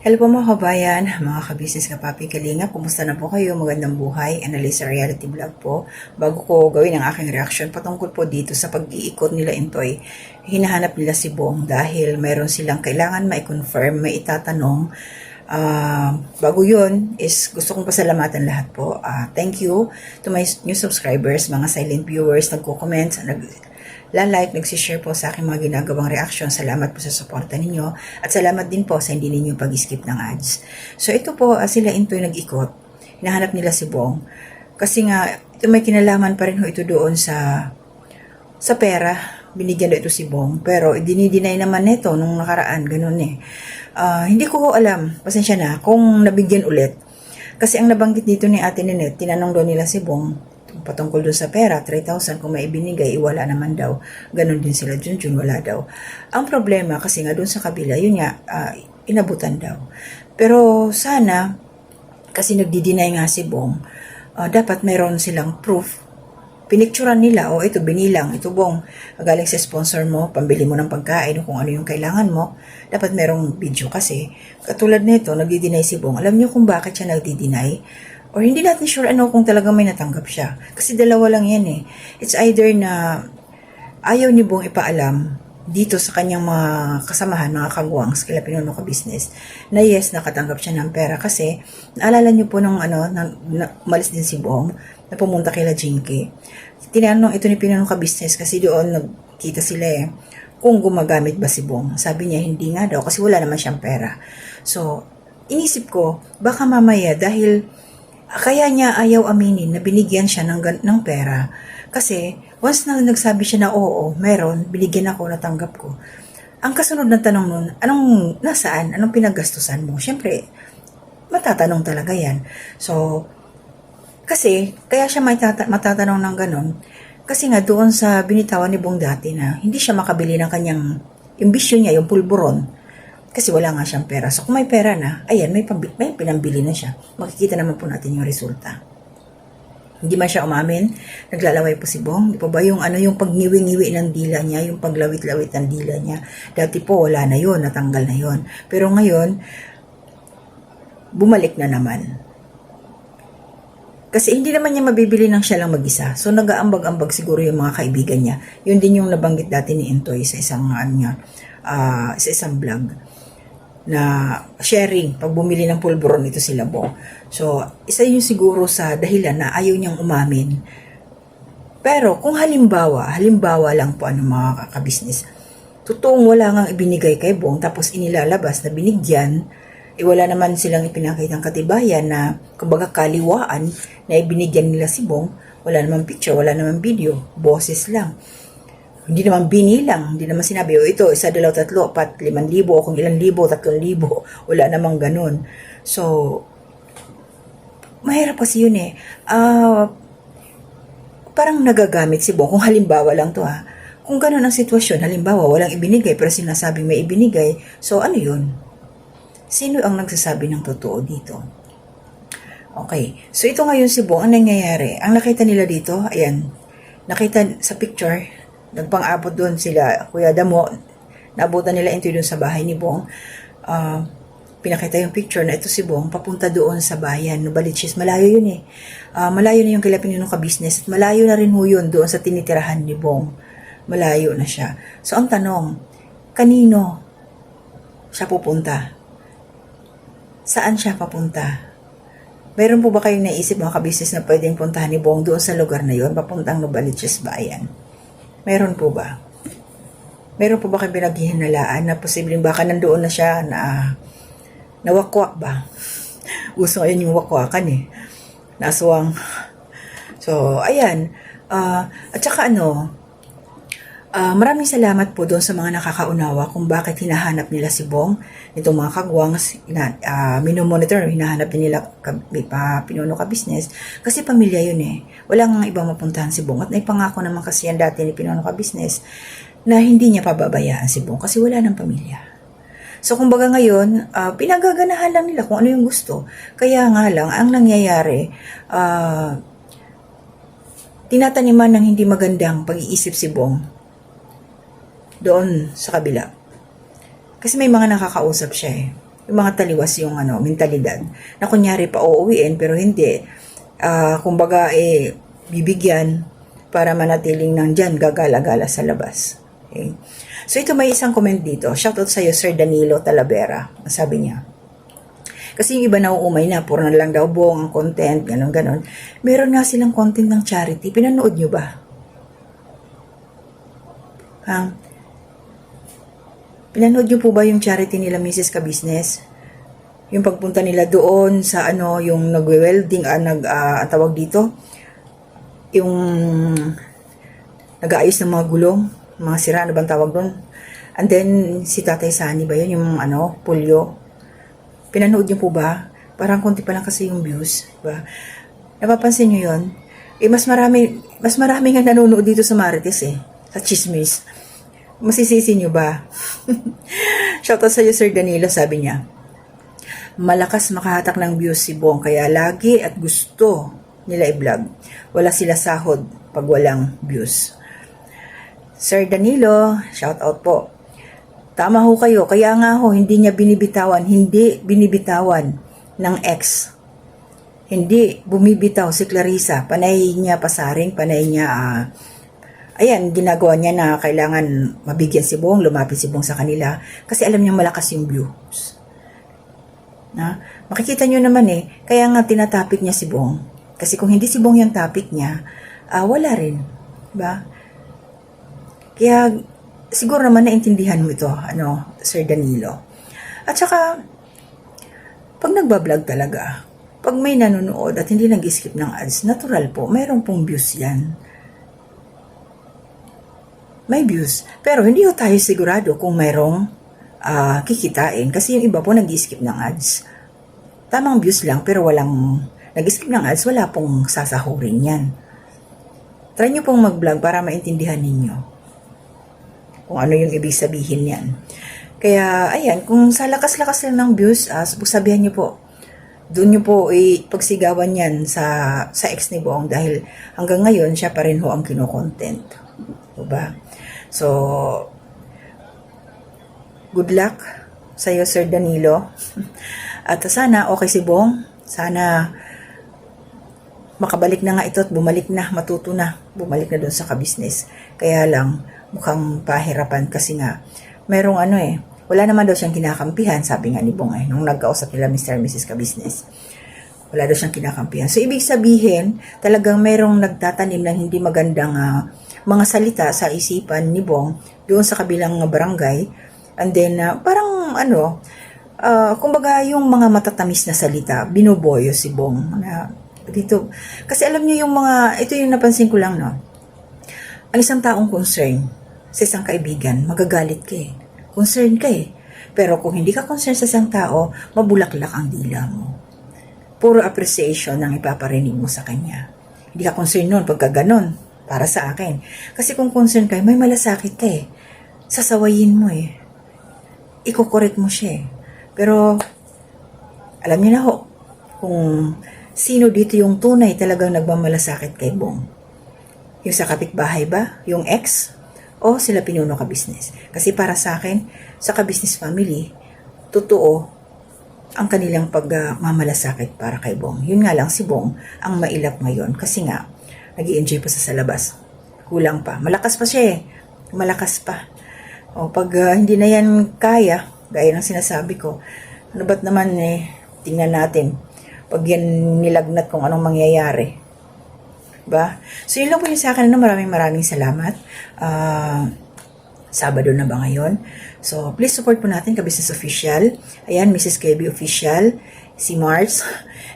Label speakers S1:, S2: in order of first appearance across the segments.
S1: Hello po mga kabayan, mga kabisnes kapapi kalingap, kumusta na po kayo? Magandang buhay, Analisa Reality Vlog po. Bago ko gawin ang aking reaction patungkol po dito sa pag-iikot nila Intoy, hinahanap nila si Bong dahil mayroon silang kailangan mai-confirm, may itatanong. Bago yun is gusto kong pasalamatan lahat po. Thank you to my new subscribers, mga silent viewers, nagko-comment, like, nagsishare po sa aking mga ginagawang reaction. Salamat po sa suporta ninyo. At salamat din po sa hindi ninyo pag-skip ng ads. So ito po, sila Intoy nag-ikot. Hinahanap nila si Bong. Kasi nga, ito may kinalaman pa rin ho ito doon sa pera. Binigyan na ito si Bong. Pero dinideny naman nito nung nakaraan. Ganun eh. Hindi ko alam. Pasensya na. Kung nabigyan ulit. Kasi ang nabanggit dito ni Ate Ninette, tinanong doon nila si Bong patungkol doon sa pera, 3,000 kung may ibinigay, wala naman daw. Ganon din sila, Junjun, wala daw. Ang problema, kasi nga doon sa kabila, yun nga, inabutan daw. Pero sana, kasi nagdi-deny nga si Bong, dapat mayroon silang proof. Pinicturan nila, ito binilang, ito Bong, galing sa sponsor mo, pambili mo ng pagkain, kung ano yung kailangan mo, dapat mayroong video kasi. Katulad nito, nagdi-deny si Bong. Alam niyo kung bakit siya nagdi-deny? Or hindi natin sure kung talaga may natanggap siya. Kasi dalawa lang yan eh. It's either na ayaw ni Bong ipaalam dito sa kanyang mga kasamahan, mga kagwangs, kila Pinuno Ka Business, na yes, nakatanggap siya ng pera. Kasi, naalala niyo po nung umalis din si Bong, na pumunta kila Jinky. Tinanong ito ni Pinuno Ka Business kasi doon nagkita sila eh, kung gumagamit ba si Bong. Sabi niya, hindi nga daw kasi wala naman siyang pera. So, inisip ko, baka mamaya dahil kaya niya ayaw aminin na binigyan siya ng pera. Kasi, once na nagsabi siya na oo, meron, binigyan ako, natanggap ko. Ang kasunod ng tanong nun, nasaan? Anong pinaggastusan mo? Siyempre, matatanong talaga yan. So, kasi, kaya siya matatanong ng ganon. Kasi nga, doon sa binitawan ni Bong dati na hindi siya makabili ng kanyang imbisyo niya, yung pulburon. Kasi wala nga siyang pera. So, kung may pera na, ayan, may pinambili na siya. Makikita naman po natin yung resulta. Hindi man siya umamin. Naglalaway po si Bong. Di po ba yung pagngiwi-ngiwi ng dila niya, yung paglawit-lawit ng dila niya. Dati po, wala na yun, natanggal na yun. Pero ngayon, bumalik na naman. Kasi hindi naman niya mabibili ng siya lang mag-isa. So, nag-aambag-ambag siguro yung mga kaibigan niya. Yun din yung nabanggit dati ni Intoy sa isang vlog na sharing, pag bumili ng pulburon ito sila Bong. So, isa yun siguro sa dahilan na ayaw niyang umamin. Pero, kung halimbawa lang po mga kakabisnes, totoong wala ngang ibinigay kay Bong, tapos inilalabas na binigyan, wala naman silang ipinakitang katibayan na, kumbaga kaliwaan, na ibinigyan nila si Bong, wala naman picture, wala naman video, boses lang. Hindi naman binilang, hindi naman sinabi, ito, 1, 2, 3, 4, 5,000, kung ilang libo, 3,000, wala namang ganun. So, mahirap kasi yun eh. Parang nagagamit si Bong, kung halimbawa lang to kung ganun ang sitwasyon, halimbawa, walang ibinigay, pero sinasabing may ibinigay, so ano yun? Sino ang nagsasabi ng totoo dito? Okay, so ito ngayon si Bong, ang nangyayari, ang nakita nila dito, ayan, nakita sa picture, nagpang-abot doon sila, Kuya Damo, naabutan nila Intoy doon sa bahay ni Bong. Pinakita yung picture na ito si Bong, papunta doon sa bayan, Novaliches, malayo yun eh. Malayo na yung kila Pinuno Ka Business, at malayo na rin ho yun doon sa tinitirahan ni Bong. Malayo na siya. So ang tanong, kanino siya pupunta? Saan siya papunta? Meron po ba kayong naisip mga kabisnes na pwedeng puntahan ni Bong doon sa lugar na yun, papuntang Novaliches bayan? Meron po ba? Meron po ba kayo pinaghihinalaan na posibleng baka nandoon na siya na nawakwak ba? Gusto ngayon yung wakwakan eh. Naswang. So, ayan. At saka maraming salamat po doon sa mga nakakaunawa kung bakit hinahanap nila si Bong. Itong mga kagwangs, minomonitor, hinahanap din nila Pinuno Ka Business. Kasi pamilya yun eh. Wala nga ibang mapuntahan si Bong. At naipangako naman kasi yan dati ni Pinuno Ka Business na hindi niya pababayaan si Bong kasi wala ng pamilya. So kumbaga ngayon, pinagaganahan lang nila kung ano yung gusto. Kaya nga lang, ang nangyayari, tinataniman ng hindi magandang pag-iisip si Bong doon sa kabila. Kasi may mga nakakausap siya eh. yung mga taliwas yung mentalidad na kunyari pa uuwiin pero hindi. Kumbaga bibigyan para manatiling nandyan gagala-gala sa labas. Okay? So ito may isang comment dito. Shoutout sa iyo Sir Danilo Talavera. Sabi niya, kasi yung iba nauumay na, puro na lang daw buong ang content, ganon. Meron nga silang content ng charity. Pinanood nyo ba? Pinanood nyo po ba yung charity nila Mrs. Ka-Business? Yung pagpunta nila doon sa yung nagwe-welding, tawag dito, yung nag-aayos ng mga gulong, mga sira, ano bang tawag doon? And then, si Tatay Sani ba yun? Yung pulyo. Pinanood nyo po ba? Parang konti pa lang kasi yung views. Diba? Napapansin nyo yun? Mas marami nga nanonood dito sa Marites sa Chismis. Masisisi nyo ba? Shoutout sa iyo Sir Danilo, sabi niya, malakas makahatak ng views si Bong, kaya lagi at gusto nila i-vlog. Wala sila sahod pag walang views. Sir Danilo, shoutout po. Tama ho kayo, kaya nga ho, hindi binibitawan ng ex. Hindi bumibitaw si Clarissa, panay niya pasaring, panay niya, ayan, ginagawa niya na kailangan mabigyan si Bong, lumapit si Bong sa kanila, kasi alam niya malakas yung views. Makikita nyo naman kaya nga tinatapik niya si Bong. Kasi kung hindi si Bong yung topic niya, wala rin. Diba? Kaya, siguro naman naintindihan mo ito, Sir Danilo. At saka, pag nagbablog talaga, pag may nanonood at hindi nag-skip ng ads, natural po, mayroong pong views yan. May views. Pero hindi ko tayo sigurado kung mayroong kikitain. Kasi yung iba po nag-skip ng ads. Tamang views lang, pero walang nag-skip ng ads, wala pong sasahurin yan. Try nyo pong mag-vlog para maintindihan ninyo kung ano yung ibig sabihin yan. Kaya, ayan, kung sa lakas-lakas lang ng views, sabihan nyo po, doon nyo po ipagsigawan yan sa ex ni Bong dahil hanggang ngayon, siya pa rin ho ang kinokontent. Diba? So, good luck sa iyo, Sir Danilo. At sana, okay si Bong. Sana, makabalik na nga ito at bumalik na, matuto na. Bumalik na doon sa ka-business. Kaya lang, mukhang pahirapan kasi nga, merong wala naman daw siyang kinakampihan, sabi nga ni Bong nung nagkausap nila Mr. and Mrs. Ka-Business. Wala daw siyang kinakampihan. So, ibig sabihin, talagang merong nagtatanim ng hindi magandang mga salita sa isipan ni Bong doon sa kabilang barangay. And then, parang kumbaga yung mga matatamis na salita, binuboyo si Bong na dito. Kasi alam niyo yung ito yung napansin ko lang, ang isang taong concern sa isang kaibigan, magagalit ka concern ka Pero kung hindi ka concern sa isang tao, mabulaklak ang dila mo. Puro appreciation ang ipaparinig mo sa kanya. Hindi ka concern nun pagka ganon, para sa akin. Kasi kung concern ka, may malasakit ka sasawayin mo iko-correct mo siya Pero, alam niyo na ho, kung sino dito yung tunay talagang nagmamalasakit kay Bong. Yung sa kapitbahay ba? Yung ex? O sila pinuno ka-business? Kasi para sa akin, sa ka-business family, totoo ang kanilang pagmamalasakit para kay Bong. Yun nga lang si Bong ang mailap ngayon kasi nga, nag-i-enjoy pa sa labas. Kulang pa. Malakas pa siya Malakas pa. O pag hindi na yan kaya, gaya ng sinasabi ko, ano ba't naman tingnan natin. Pag yan nilagnat kung anong mangyayari. Diba? So yun lang po yung sa akin. Maraming salamat. Sabado na ba ngayon? So please support po natin Ka-Business Official. Ayan, Mrs. KB Official, si Mars,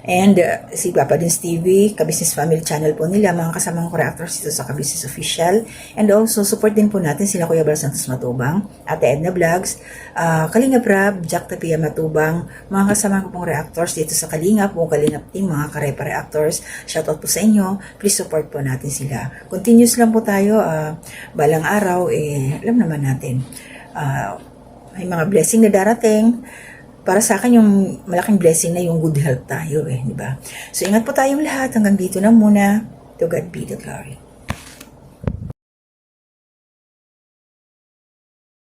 S1: and si Papa Dins TV, Ka-Business Family Channel po nila, mga kasamang reactors dito sa Ka-Business Official. And also, support din po natin sila Kuya Bal Santos Matubang, Ate Edna Vlogs, Kalingap Rab, Jack Tapia Matubang, mga kasamang pong reactors dito sa Kalingap, po Kalingap Team, mga Karepa reactors. Shoutout po sa inyo. Please support po natin sila. Continuous lang po tayo. Balang araw, alam naman natin, may mga blessing na darating. Para sa akin, yung malaking blessing na yung good health tayo di ba? So, ingat po tayong lahat. Hanggang dito na muna. To God be the glory.